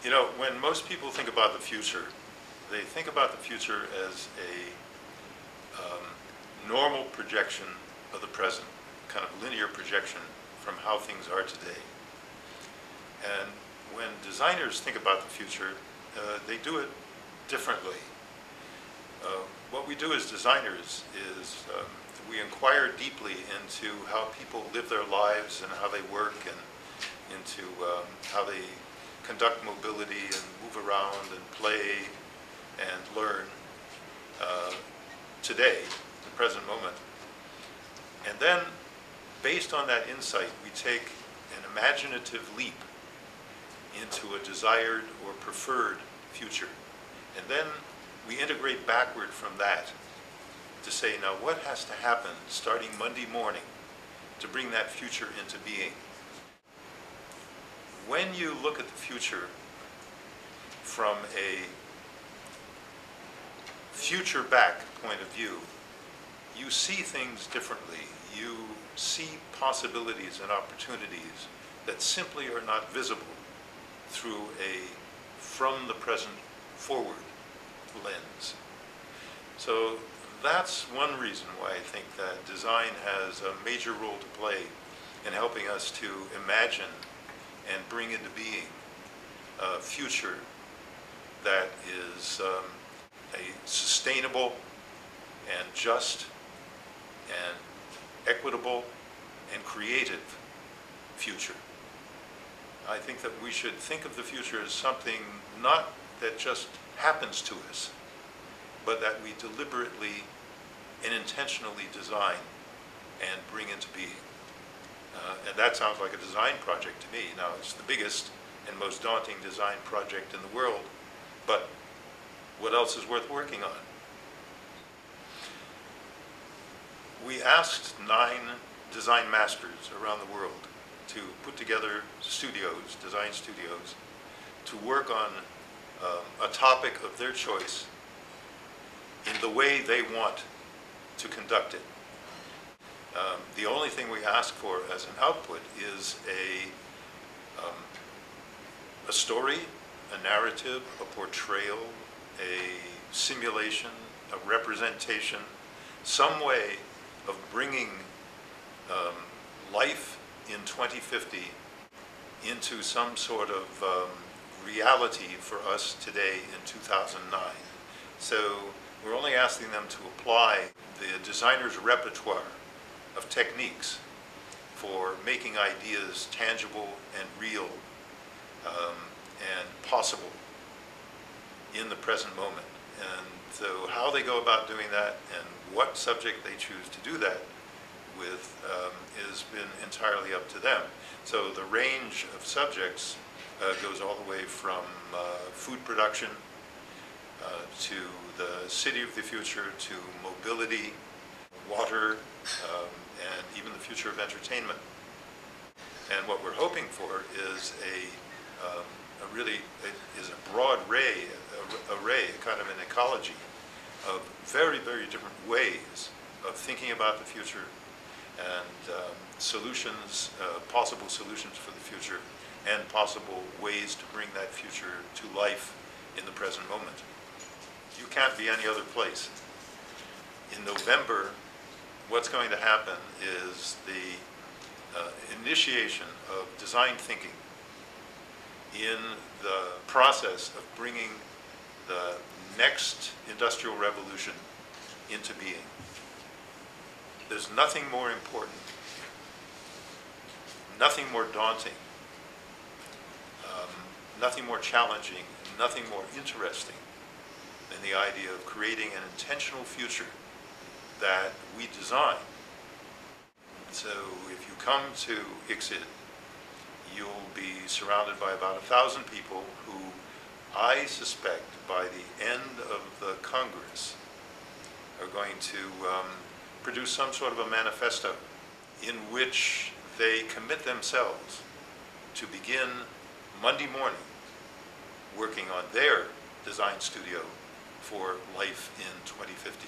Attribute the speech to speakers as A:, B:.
A: You know, when most people think about the future, they think about the future as a normal projection of the present, kind of linear projection from how things are today. And when designers think about the future, they do it differently. What we do as designers is we inquire deeply into how people live their lives and how they work, and into how they conduct mobility and move around and play and learn today, the present moment. And then, based on that insight, we take an imaginative leap into a desired or preferred future. And then we integrate backward from that to say, now what has to happen starting Monday morning to bring that future into being? When you look at the future from a future back point of view, you see things differently. You see possibilities and opportunities that simply are not visible through a from the present forward lens. So that's one reason why I think that design has a major role to play in helping us to imagine and bring into being a future that is a sustainable and just and equitable and creative future. I think that we should think of the future as something not that just happens to us, but that we deliberately and intentionally design and bring into being. And that sounds like a design project to me. Now, it's the biggest and most daunting design project in the world, but what else is worth working on? We asked 9 design masters around the world to put together studios, design studios, to work on a topic of their choice in the way they want to conduct it. The only thing we ask for as an output is a story, a narrative, a portrayal, a simulation, a representation, some way of bringing life in 2050 into some sort of reality for us today in 2009. So we're only asking them to apply the designer's repertoire of techniques for making ideas tangible and real and possible in the present moment. And so how they go about doing that and what subject they choose to do that with has been entirely up to them. So the range of subjects goes all the way from food production to the city of the future, to mobility, water, and even the future of entertainment. And what we're hoping for is a broad array, kind of an ecology of very, very different ways of thinking about the future and solutions, possible solutions for the future, and possible ways to bring that future to life in the present moment. You can't be any other place. In November, what's going to happen is the initiation of design thinking in the process of bringing the next industrial revolution into being. There's nothing more important, nothing more daunting, nothing more challenging, nothing more interesting than the idea of creating an intentional future that we design. So if you come to ICSID, you'll be surrounded by about 1,000 people who I suspect by the end of the Congress are going to produce some sort of a manifesto in which they commit themselves to begin Monday morning working on their design studio for life in 2050.